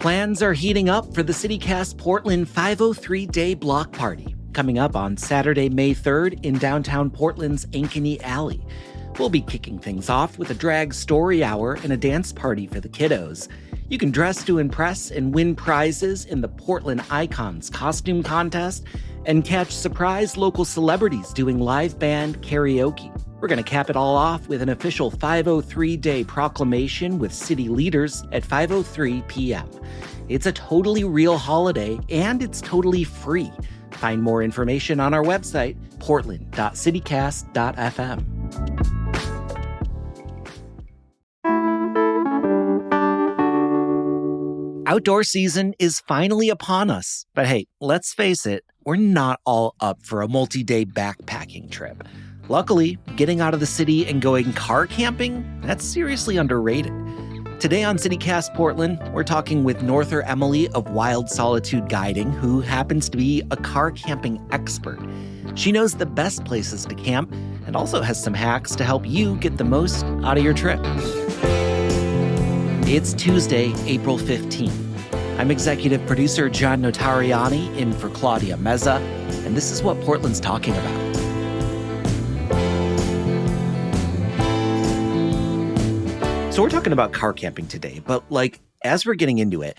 Plans are heating up for the CityCast Portland 503 Day Block Party, coming up on Saturday, May 3rd in downtown Portland's Ankeny Alley. We'll be kicking things off with a drag story hour and a dance party for the kiddos. You can dress to impress and win prizes in the Portland Icons costume contest and catch surprise local celebrities doing live band karaoke. We're going to cap it all off with an official 503-day proclamation with city leaders at 5:03 p.m. It's a totally real holiday, and it's totally free. Find more information on our website, portland.citycast.fm. Outdoor season is finally upon us. But hey, let's face it, we're not all up for a multi-day backpacking trip. Luckily, getting out of the city and going car camping, that's seriously underrated. Today on CityCast Portland, we're talking with Norther Emily of Wild Solitude Guiding, who happens to be a car camping expert. She knows the best places to camp and also has some hacks to help you get the most out of your trip. It's Tuesday, April 15th. I'm executive producer John Notarianni in for Claudia Meza, and this is what Portland's talking about. So we're talking about car camping today, but as we're getting into it,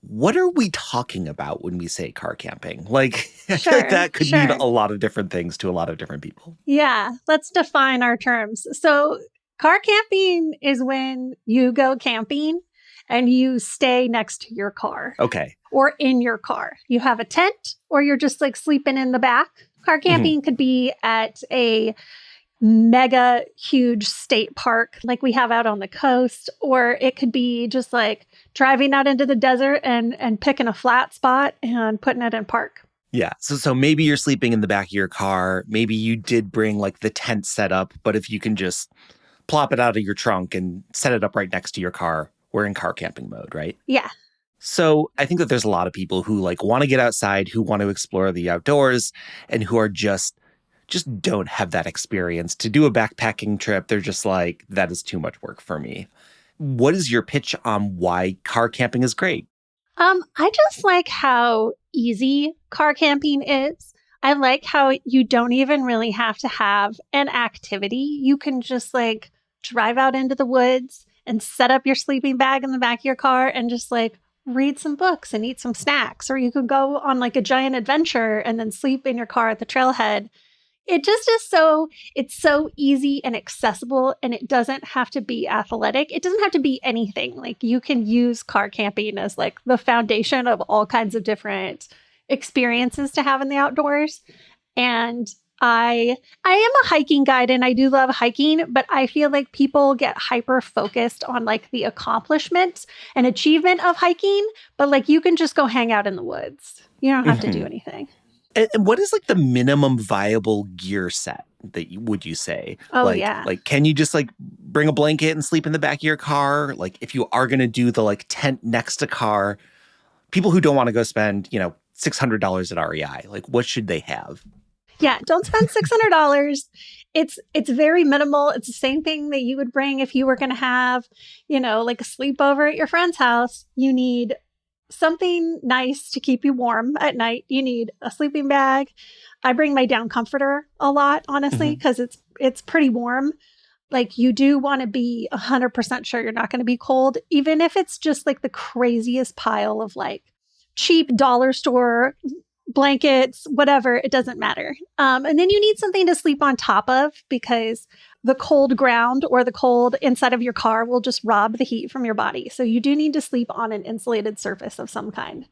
what are we talking about when we say car camping? I feel like that could mean a lot of different things to a lot of different people. Yeah, let's define our terms. So car camping is when you go camping and you stay next to your car. Okay. Or in your car. You have a tent or you're just sleeping in the back. Car camping could be at a mega huge state park like we have out on the coast, or it could be just driving out into the desert and picking a flat spot and putting it in park. Yeah. So maybe you're sleeping in the back of your car. Maybe you did bring the tent set up, but if you can just plop it out of your trunk and set it up right next to your car, we're in car camping mode, right? Yeah. So I think that there's a lot of people who want to get outside, who want to explore the outdoors, and who are just don't have that experience to do a backpacking trip. They're just that is too much work for me. What is your pitch on why car camping is great? I just like how easy car camping is. I like how you don't even really have to have an activity. You can just drive out into the woods and set up your sleeping bag in the back of your car and just read some books and eat some snacks. Or you could go on a giant adventure and then sleep in your car at the trailhead. It just is it's so easy and accessible, and it doesn't have to be athletic. It doesn't have to be anything. You can use car camping as the foundation of all kinds of different experiences to have in the outdoors. And I am a hiking guide and I do love hiking, but I feel people get hyper focused on the accomplishment and achievement of hiking, but you can just go hang out in the woods. You don't have to do anything. And what is the minimum viable gear set that would you say? Oh, yeah. Can you just bring a blanket and sleep in the back of your car? If you are going to do the tent next to car, people who don't want to go spend, $600 at REI, what should they have? Yeah, don't spend $600. It's very minimal. It's the same thing that you would bring if you were going to have, a sleepover at your friend's house. You need something nice to keep you warm at night. You need a sleeping bag. I bring my down comforter a lot, honestly, because it's pretty warm. You do want to be 100% sure you're not going to be cold, even if it's just the craziest pile of cheap dollar store blankets, whatever, it doesn't matter. And then you need something to sleep on top of, because the cold ground or the cold inside of your car will just rob the heat from your body. So you do need to sleep on an insulated surface of some kind.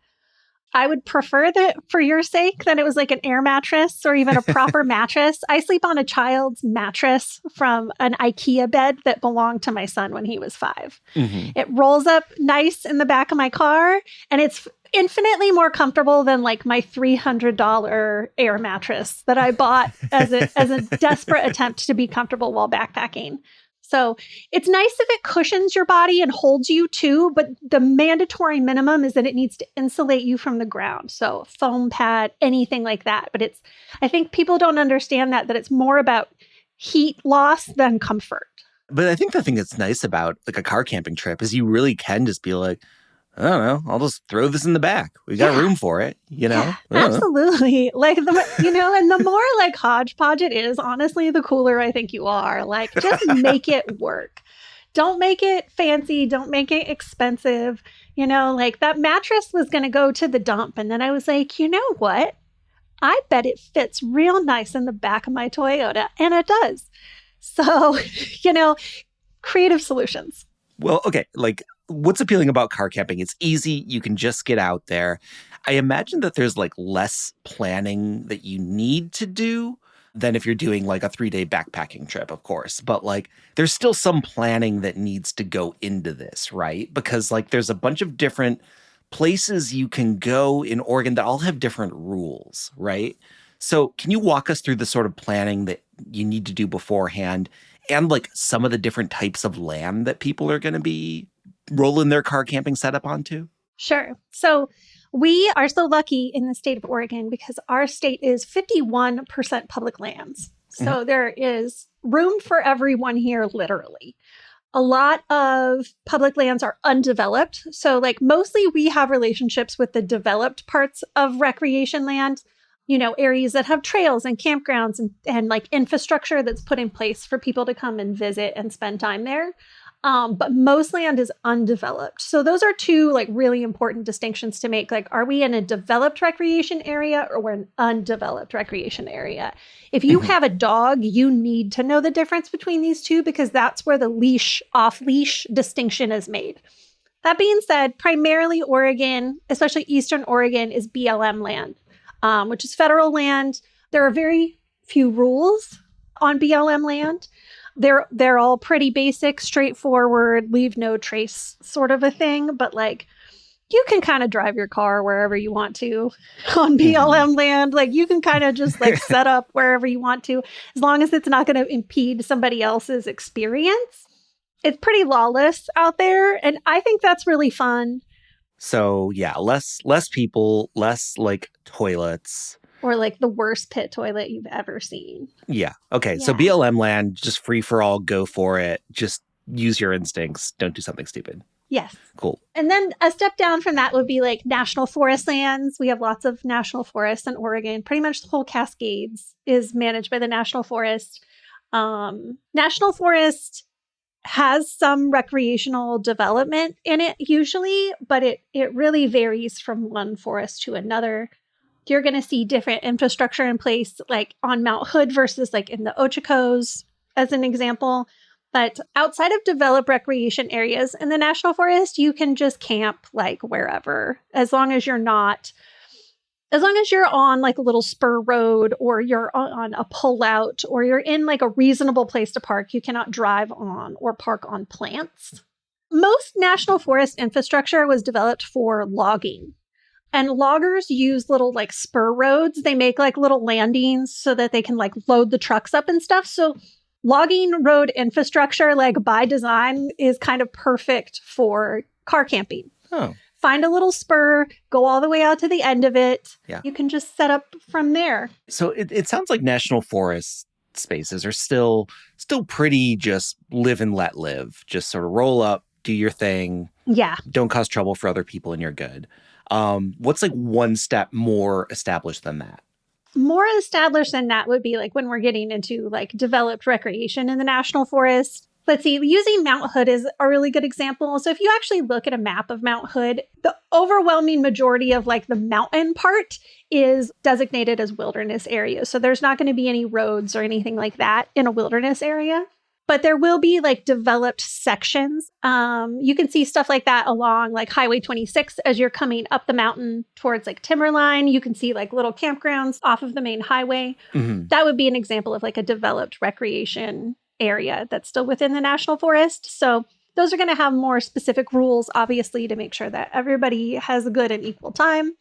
I would prefer that, for your sake, that it was an air mattress or even a proper mattress. I sleep on a child's mattress from an IKEA bed that belonged to my son when he was 5. It rolls up nice in the back of my car, and it's infinitely more comfortable than my $300 air mattress that I bought as a desperate attempt to be comfortable while backpacking. So it's nice if it cushions your body and holds you too, but the mandatory minimum is that it needs to insulate you from the ground. So foam pad, anything like that. But I think people don't understand that it's more about heat loss than comfort. But I think the thing that's nice about a car camping trip is you really can just be I don't know, I'll just throw this in the back. We got room for it, you know? Yeah, absolutely. Like, and the more like hodgepodge it is, honestly, the cooler I think you are. Like, just make it work. Don't make it fancy. Don't make it expensive. Like that mattress was going to go to the dump. And then I was like, you know what? I bet it fits real nice in the back of my Toyota. And it does. So, creative solutions. Well, okay. Like, what's appealing about car camping? It's easy. You can just get out there. I imagine that there's like less planning that you need to do than if you're doing like a 3-day backpacking trip, of course. But like, there's still some planning that needs to go into this, right? Because like, there's a bunch of different places you can go in Oregon that all have different rules, right? So can you walk us through the sort of planning that you need to do beforehand and like some of the different types of land that people are going to be rolling their car camping setup onto? Sure. So we are so lucky in the state of Oregon because our state is 51% public lands. So there is room for everyone here, literally. A lot of public lands are undeveloped. So like mostly we have relationships with the developed parts of recreation land, areas that have trails and campgrounds and like infrastructure that's put in place for people to come and visit and spend time there. But most land is undeveloped. So those are two like really important distinctions to make. Like, are we in a developed recreation area or we're an undeveloped recreation area? If you have a dog, you need to know the difference between these two because that's where the leash, off-leash distinction is made. That being said, primarily Oregon, especially Eastern Oregon, is BLM land, which is federal land. There are very few rules on BLM land. They're all pretty basic, straightforward, leave no trace sort of a thing. But like, you can kind of drive your car wherever you want to on BLM land. Like you can kind of just like set up wherever you want to, as long as it's not going to impede somebody else's experience. It's pretty lawless out there. And I think that's really fun. So yeah, less people, less like toilets. Or like the worst pit toilet you've ever seen. Yeah. Okay. Yeah. So BLM land, just free for all, go for it. Just use your instincts. Don't do something stupid. Yes. Cool. And then a step down from that would be like national forest lands. We have lots of national forests in Oregon. Pretty much the whole Cascades is managed by the National Forest. National Forest has some recreational development in it usually, but it really varies from one forest to another. You're going to see different infrastructure in place, like on Mount Hood versus like in the Ochocos, as an example. But outside of developed recreation areas in the National Forest, you can just camp like wherever, as long as you're on like a little spur road or you're on a pullout or you're in like a reasonable place to park. You cannot drive on or park on plants. Most National Forest infrastructure was developed for logging. And loggers use little like spur roads. They make like little landings so that they can like load the trucks up and stuff. So logging road infrastructure, like by design, is kind of perfect for car camping. Oh. Find a little spur, go all the way out to the end of it. Yeah. You can just set up from there. So it sounds like national forest spaces are still pretty just live and let live. Just sort of roll up, do your thing. Yeah. Don't cause trouble for other people and you're good. What's like one step more established than that? More established than that would be like when we're getting into like developed recreation in the National Forest. Let's see, using Mount Hood is a really good example. So if you actually look at a map of Mount Hood, the overwhelming majority of like the mountain part is designated as wilderness areas. So there's not going to be any roads or anything like that in a wilderness area. But there will be like developed sections. You can see stuff like that along like Highway 26 as you're coming up the mountain towards like Timberline. You can see like little campgrounds off of the main highway. Mm-hmm. That would be an example of like a developed recreation area that's still within the National Forest. So those are going to have more specific rules, obviously, to make sure that everybody has a good and equal time.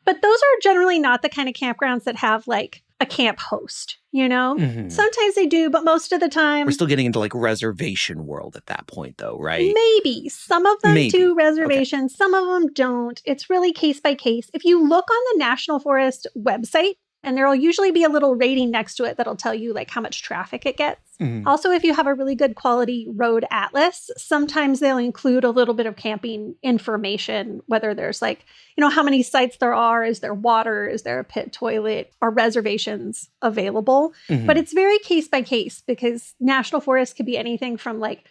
But those are generally not the kind of campgrounds that have like a camp host, you know? Mm-hmm. Sometimes they do, but most of the time... We're still getting into like reservation world at that point though, right? Maybe. Some of them do reservations. Okay. Some of them don't. It's really case by case. If you look on the National Forest website, And there'll usually be a little rating next to it that'll tell you like how much traffic it gets. Also, if you have a really good quality road atlas, sometimes they'll include a little bit of camping information, whether there's like, how many sites there are, is there water, is there a pit toilet, are reservations available? But it's very case by case because national forest could be anything from like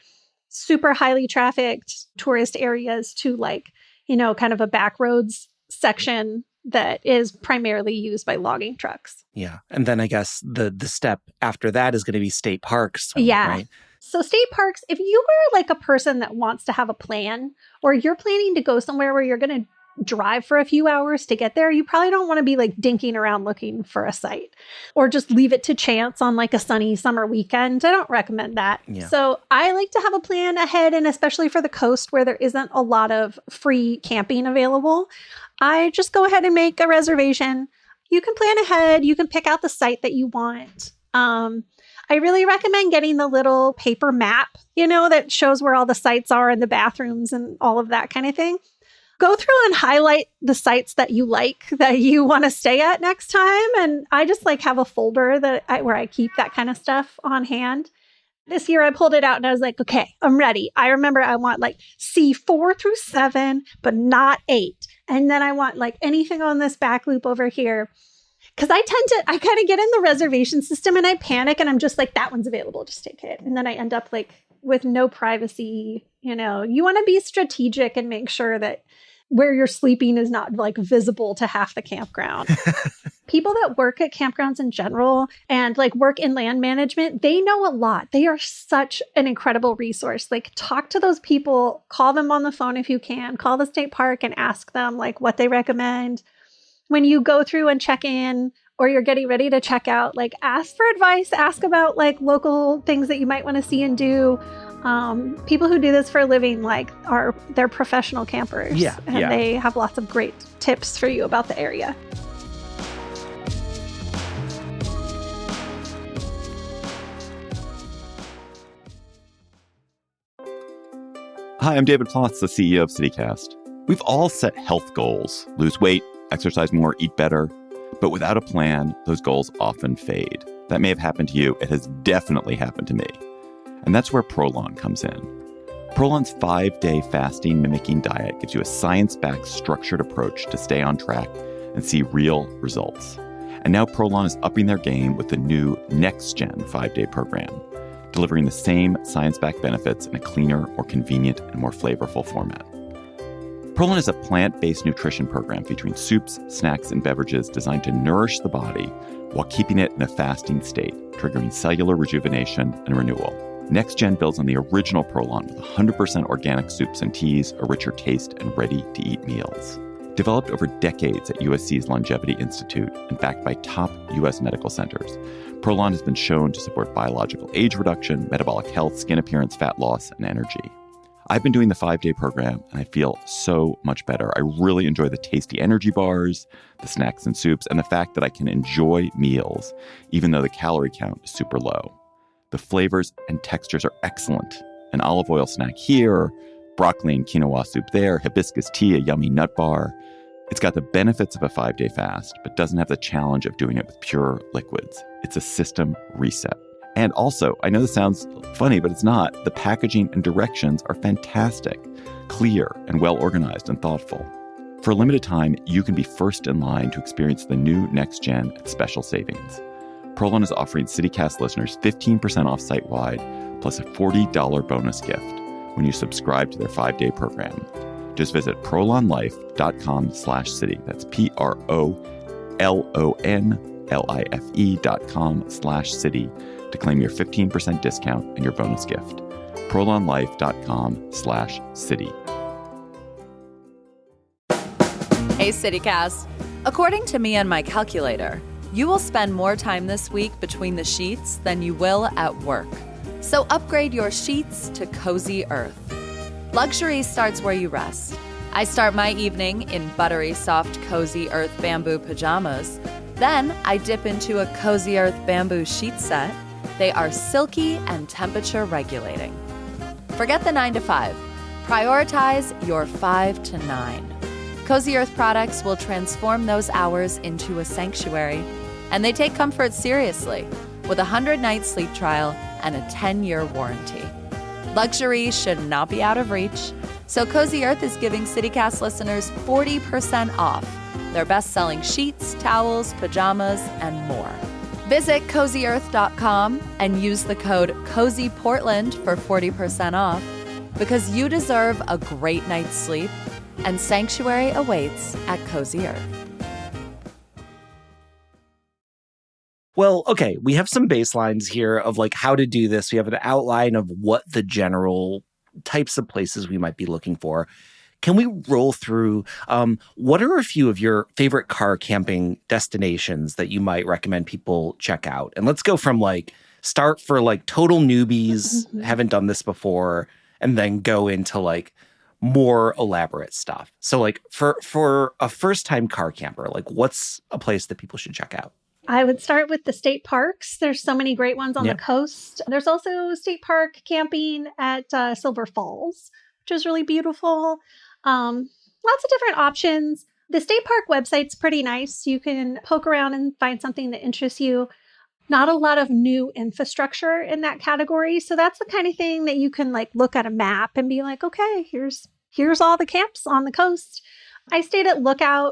super highly trafficked tourist areas to like, kind of a back roads section that is primarily used by logging trucks. Yeah. And then I guess the step after that is going to be state parks. Yeah. Right? So state parks, if you were like a person that wants to have a plan, or you're planning to go somewhere where you're going to drive for a few hours to get there, you probably don't want to be like dinking around looking for a site or just leave it to chance on like a sunny summer weekend. I don't recommend that. Yeah. So I like to have a plan ahead, and especially for the coast where there isn't a lot of free camping available, I just go ahead and make a reservation. You can plan ahead. You can pick out the site that you want. I really recommend getting the little paper map, that shows where all the sites are and the bathrooms and all of that kind of thing. Go through and highlight the sites that you like, that you want to stay at next time. And I just like have a folder where I keep that kind of stuff on hand. This year I pulled it out and I was like, okay, I'm ready. I remember I want like C4 through 7, but not 8. And then I want like anything on this back loop over here. Because I kind of get in the reservation system and I panic and I'm just like, that one's available, just take it. And then I end up like with no privacy. You want to be strategic and make sure that where you're sleeping is not like visible to half the campground. People that work at campgrounds in general and like work in land management, they know a lot. They are such an incredible resource. Like talk to those people, call them on the phone if you can, call the state park and ask them like what they recommend. When you go through and check in or you're getting ready to check out, like ask for advice, ask about like local things that you might want to see and do. People who do this for a living, they're professional campers. Yeah. And they have lots of great tips for you about the area. Hi, I'm David Plotz, the CEO of CityCast. We've all set health goals: lose weight, exercise more, eat better. But without a plan, those goals often fade. That may have happened to you. It has definitely happened to me. And that's where Prolon comes in. Prolon's 5-day fasting mimicking diet gives you a science-backed, structured approach to stay on track and see real results. And now Prolon is upping their game with the new Next Gen 5-day program, delivering the same science-backed benefits in a cleaner, more convenient, and more flavorful format. Prolon is a plant-based nutrition program featuring soups, snacks, and beverages designed to nourish the body while keeping it in a fasting state, triggering cellular rejuvenation and renewal. Next Gen builds on the original Prolon with 100% organic soups and teas, a richer taste, and ready-to-eat meals. Developed over decades at USC's Longevity Institute and backed by top U.S. medical centers, Prolon has been shown to support biological age reduction, metabolic health, skin appearance, fat loss, and energy. I've been doing the 5-day program, and I feel so much better. I really enjoy the tasty energy bars, the snacks and soups, and the fact that I can enjoy meals, even though the calorie count is super low. The flavors and textures are excellent. An olive oil snack here, broccoli and quinoa soup there, hibiscus tea, a yummy nut bar. It's got the benefits of a 5-day fast, but doesn't have the challenge of doing it with pure liquids. It's a system reset. And also, I know this sounds funny, but it's not. The packaging and directions are fantastic, clear, and well-organized and thoughtful. For a limited time, you can be first in line to experience the new Next Gen at special savings. Prolon is offering CityCast listeners 15% off site-wide, plus a $40 bonus gift when you subscribe to their 5-day program. Just visit prolonlife.com/city. That's PROLONLIFE.com/city to claim your 15% discount and your bonus gift. prolonlife.com/city. Hey, CityCast. According to me and my calculator, you will spend more time this week between the sheets than you will at work. So upgrade your sheets to Cozy Earth. Luxury starts where you rest. I start my evening in buttery soft Cozy Earth bamboo pajamas. Then I dip into a Cozy Earth bamboo sheet set. They are silky and temperature regulating. Forget the 9 to 5. Prioritize your 5 to 9. Cozy Earth products will transform those hours into a sanctuary. And they take comfort seriously with a 100-night sleep trial and a 10-year warranty. Luxury should not be out of reach, so Cozy Earth is giving CityCast listeners 40% off their best-selling sheets, towels, pajamas, and more. Visit CozyEarth.com and use the code CozyPortland for 40% off, because you deserve a great night's sleep, and sanctuary awaits at Cozy Earth. Well, okay, we have some baselines here of like how to do this. We have an outline of what the general types of places we might be looking for. Can we roll through what are a few of your favorite car camping destinations that you might recommend people check out? And let's go from like start for like total newbies, haven't done this before, and then go into like more elaborate stuff. So like for a first-time car camper, like what's a place that people should check out? I would start with the state parks. There's so many great ones on the coast. There's also state park camping at Silver Falls, which is really beautiful. Lots of different options. The state park website's pretty nice. You can poke around and find something that interests you. Not a lot of new infrastructure in that category. So that's the kind of thing that you can like look at a map and be like, okay, here's all the camps on the coast. I stayed at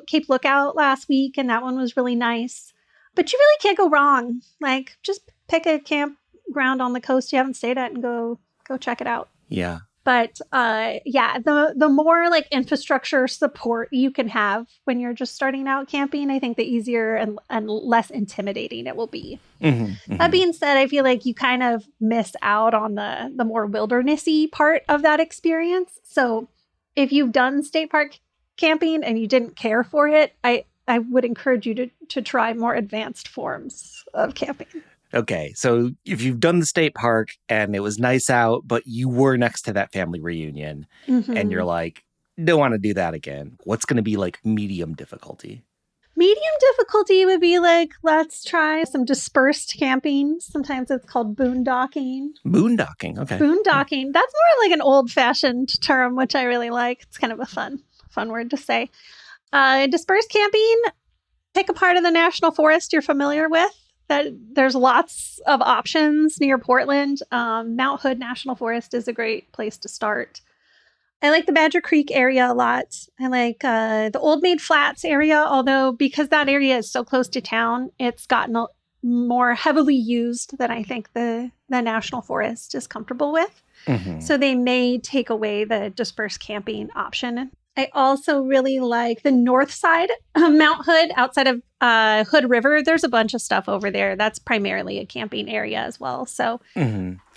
Cape Lookout last week, and that one was really nice. But you really can't go wrong. Like, just pick a campground on the coast you haven't stayed at and go check it out. Yeah. But the more like infrastructure support you can have when you're just starting out camping, I think the easier and less intimidating it will be. That being said, I feel like you kind of miss out on the more wildernessy part of that experience. So if you've done state park camping and you didn't care for it, I would encourage you to try more advanced forms of camping. Okay, so if you've done the state park and it was nice out, but you were next to that family reunion and you're like, don't want to do that again, what's going to be like medium difficulty? Medium difficulty would be like, let's try some dispersed camping. Sometimes it's called boondocking. Boondocking, okay. Boondocking. That's more like an old-fashioned term, which I really like. It's kind of a fun word to say. Dispersed camping, pick a part of the national forest you're familiar with. There's lots of options near Portland. Mount Hood National Forest is a great place to start. I like the Badger Creek area a lot. I like the Old Maid Flats area, although because that area is so close to town, it's gotten more heavily used than I think the National Forest is comfortable with. So they may take away the dispersed camping option. I also really like the north side of Mount Hood, outside of Hood River. There's a bunch of stuff over there. That's primarily a camping area as well. So,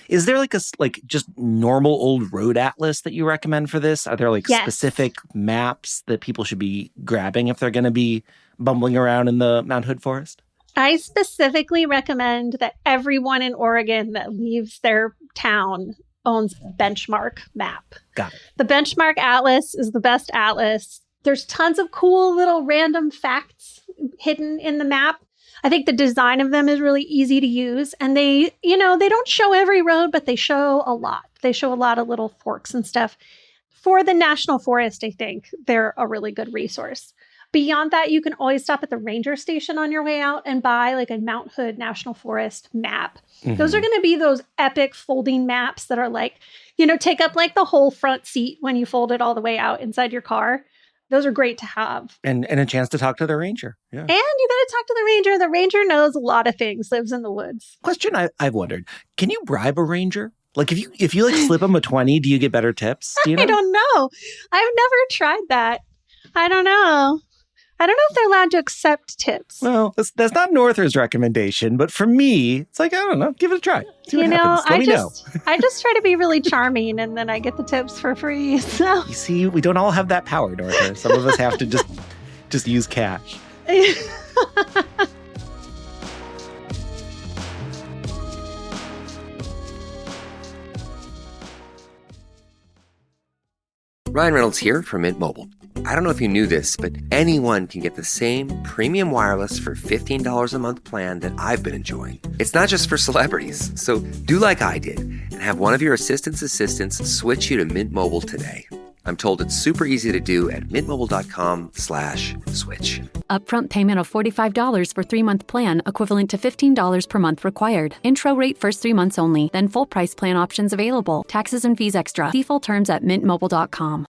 is there like just normal old road atlas that you recommend for this? Are there like specific maps that people should be grabbing if they're going to be bumbling around in the Mount Hood forest? I specifically recommend that everyone in Oregon that leaves their town owns Benchmark map. Got it. The Benchmark Atlas is the best atlas. There's tons of cool little random facts hidden in the map. I think the design of them is really easy to use. And they don't show every road, but they show a lot. They show a lot of little forks and stuff. For the National Forest, I think they're a really good resource. Beyond that, you can always stop at the ranger station on your way out and buy like a Mount Hood National Forest map. Those are going to be those epic folding maps that are like, take up like the whole front seat when you fold it all the way out inside your car. Those are great to have. And a chance to talk to the ranger. Yeah. And you got to talk to the ranger. The ranger knows a lot of things, lives in the woods. Question I've wondered, can you bribe a ranger? Like if you like slip them a 20, do you get better tips? Do you know? I don't know. I've never tried that. I don't know. I don't know if they're allowed to accept tips. Well, that's not Norther's recommendation, but for me, it's like, I don't know, give it a try. See what happens. Let me know. I just try to be really charming, and then I get the tips for free. So you see, we don't all have that power, Norther. Some of us have to just use cash. Ryan Reynolds here from Mint Mobile. I don't know if you knew this, but anyone can get the same premium wireless for $15 a month plan that I've been enjoying. It's not just for celebrities. So do like I did and have one of your assistant's assistants switch you to Mint Mobile today. I'm told it's super easy to do at mintmobile.com/switch. Upfront payment of $45 for 3-month plan, equivalent to $15 per month required. Intro rate first 3 months only, then full price plan options available. Taxes and fees extra. See full terms at mintmobile.com.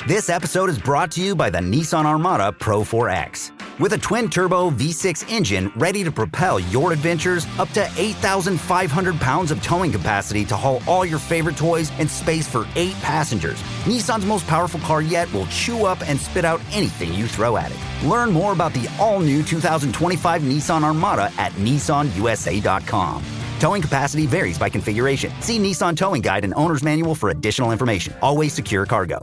This episode is brought to you by the Nissan Armada Pro 4X. With a twin-turbo V6 engine ready to propel your adventures, up to 8,500 pounds of towing capacity to haul all your favorite toys, and space for 8 passengers, Nissan's most powerful car yet will chew up and spit out anything you throw at it. Learn more about the all-new 2025 Nissan Armada at nissanusa.com. Towing capacity varies by configuration. See Nissan Towing Guide and Owner's Manual for additional information. Always secure cargo.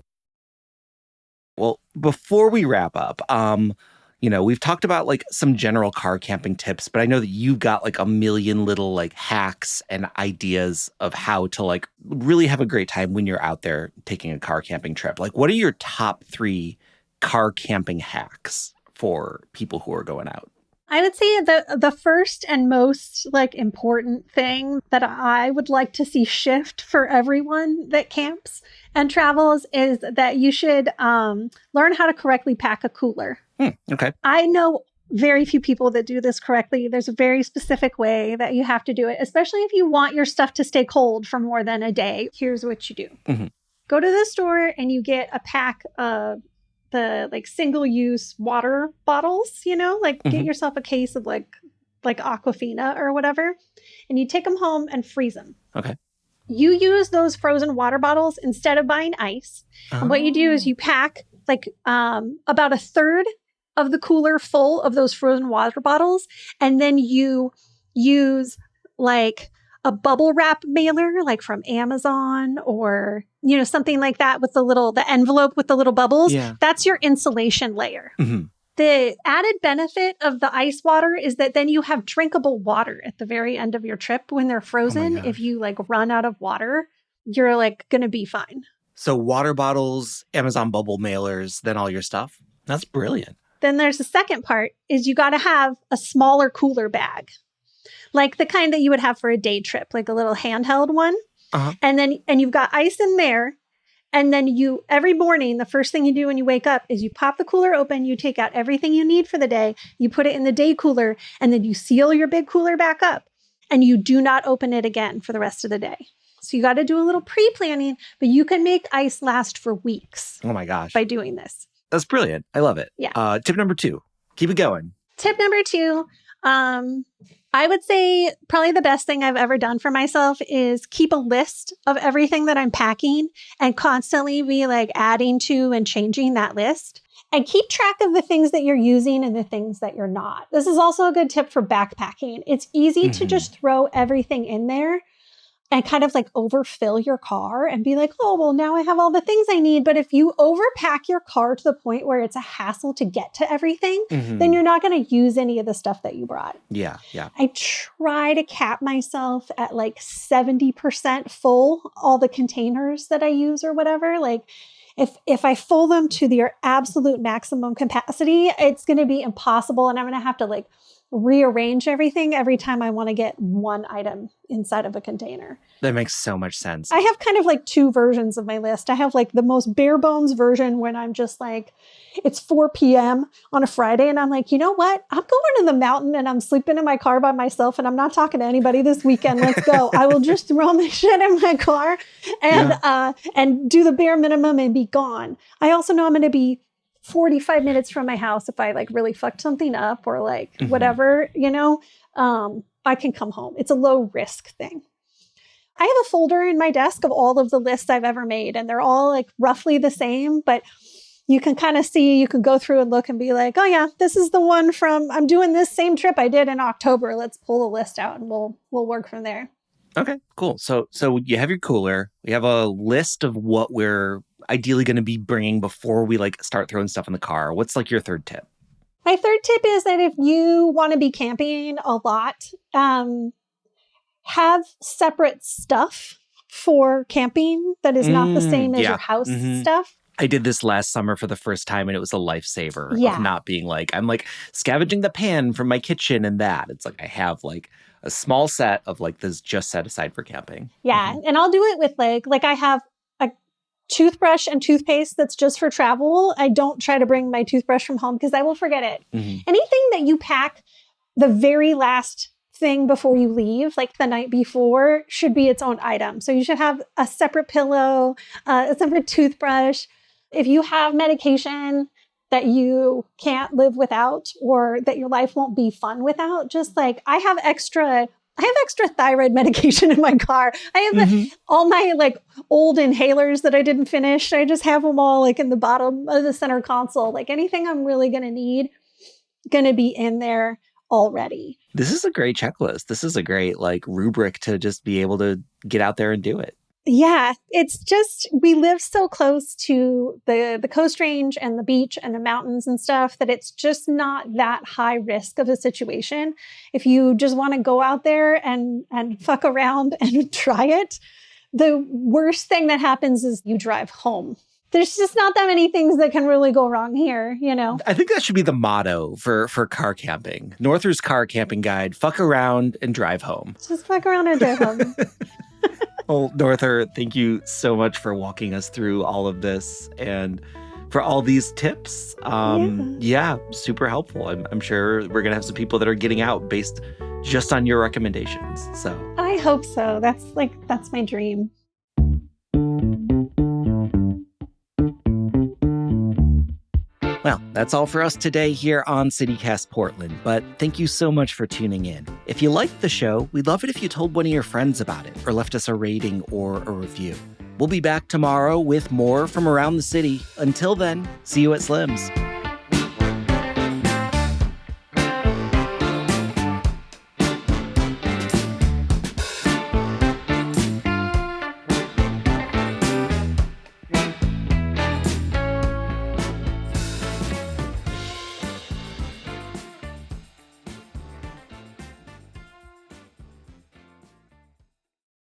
Well, before we wrap up, we've talked about like some general car camping tips, but I know that you've got like a million little like hacks and ideas of how to like really have a great time when you're out there taking a car camping trip. Like, what are your top 3 car camping hacks for people who are going out? I would say the first and most like important thing that I would like to see shift for everyone that camps and travels is that you should learn how to correctly pack a cooler. Okay. I know very few people that do this correctly. There's a very specific way that you have to do it, especially if you want your stuff to stay cold for more than a day. Here's what you do. Mm-hmm. Go to the store and you get a pack of the like single-use water bottles, get yourself a case of like Aquafina or whatever, and you take them home and freeze them. Okay. You use those frozen water bottles instead of buying ice. Oh. And what you do is you pack like about a third of the cooler full of those frozen water bottles, and then you use like a bubble wrap mailer, like from Amazon or, something like that with the envelope with the little bubbles. Yeah. That's your insulation layer. Mm-hmm. The added benefit of the ice water is that then you have drinkable water at the very end of your trip when they're frozen. If you like run out of water, you're like going to be fine. So water bottles, Amazon bubble mailers, then all your stuff. That's brilliant. Then there's the second part is you got to have a smaller cooler bag. Like the kind that you would have for a day trip, like a little handheld one. Uh-huh. And you've got ice in there. And then every morning, the first thing you do when you wake up is you pop the cooler open, you take out everything you need for the day, you put it in the day cooler, and then you seal your big cooler back up. And you do not open it again for the rest of the day. So you got to do a little pre-planning, but you can make ice last for weeks. Oh my gosh. By doing this. That's brilliant. I love it. Yeah. Tip number 2, keep it going. Tip number 2, I would say probably the best thing I've ever done for myself is keep a list of everything that I'm packing and constantly be like adding to and changing that list. And keep track of the things that you're using and the things that you're not. This is also a good tip for backpacking. It's easy to just throw everything in there and kind of like overfill your car and be like, oh, well, now I have all the things I need. But if you overpack your car to the point where it's a hassle to get to everything, then you're not going to use any of the stuff that you brought. Yeah. I try to cap myself at like 70% full, all the containers that I use or whatever. Like if I fill them to their absolute maximum capacity, it's going to be impossible. And I'm going to have to like rearrange everything every time I want to get one item inside of a container. That makes so much sense. I have kind of like 2 versions of my list. I have like the most bare bones version when I'm just like, it's 4 p.m. on a Friday and I'm like, you know what? I'm going to the mountain and I'm sleeping in my car by myself and I'm not talking to anybody this weekend. Let's go. I will just throw my shit in my car and do the bare minimum and be gone. I also know I'm going to be 45 minutes from my house if I like really fucked something up or like whatever, I can come home. It's a low risk thing. I have a folder in my desk of all of the lists I've ever made and they're all like roughly the same, but you can kind of see, you can go through and look and be like, oh yeah, this is the one from, I'm doing this same trip I did in October. Let's pull the list out and we'll work from there. Okay, cool. So you have your cooler. We have a list of what we're ideally going to be bringing before we like start throwing stuff in the car. What's like your third tip? My third tip is that if you want to be camping a lot, have separate stuff for camping that is not the same as your house stuff. I did this last summer for the first time and it was a lifesaver of not being like, I'm like scavenging the pan from my kitchen and that. It's like I have like a small set of like this just set aside for camping. Yeah. And I'll do it with like I have toothbrush and toothpaste that's just for travel. I don't try to bring my toothbrush from home because I will forget it. Anything that you pack the very last thing before you leave, like the night before, should be its own item. So you should have a separate pillow, a separate toothbrush. If you have medication that you can't live without or that your life won't be fun without, just like I have extra thyroid medication in my car. I have all my like old inhalers that I didn't finish. I just have them all like in the bottom of the center console. Like anything I'm really going to need, going to be in there already. This is a great checklist. This is a great like rubric to just be able to get out there and do it. Yeah, it's just, we live so close to the Coast Range and the beach and the mountains and stuff that it's just not that high risk of a situation. If you just want to go out there and fuck around and try it, the worst thing that happens is you drive home. There's just not that many things that can really go wrong here, you know? I think that should be the motto for car camping. Norther's Car Camping Guide, fuck around and drive home. Just fuck around and drive home. Well, Norther, thank you so much for walking us through all of this and for all these tips. Yeah, super helpful. I'm sure we're going to have some people that are getting out based just on your recommendations. So I hope so. That's my dream. Well, that's all for us today here on CityCast Portland, but thank you so much for tuning in. If you liked the show, we'd love it if you told one of your friends about it or left us a rating or a review. We'll be back tomorrow with more from around the city. Until then, see you at Slim's.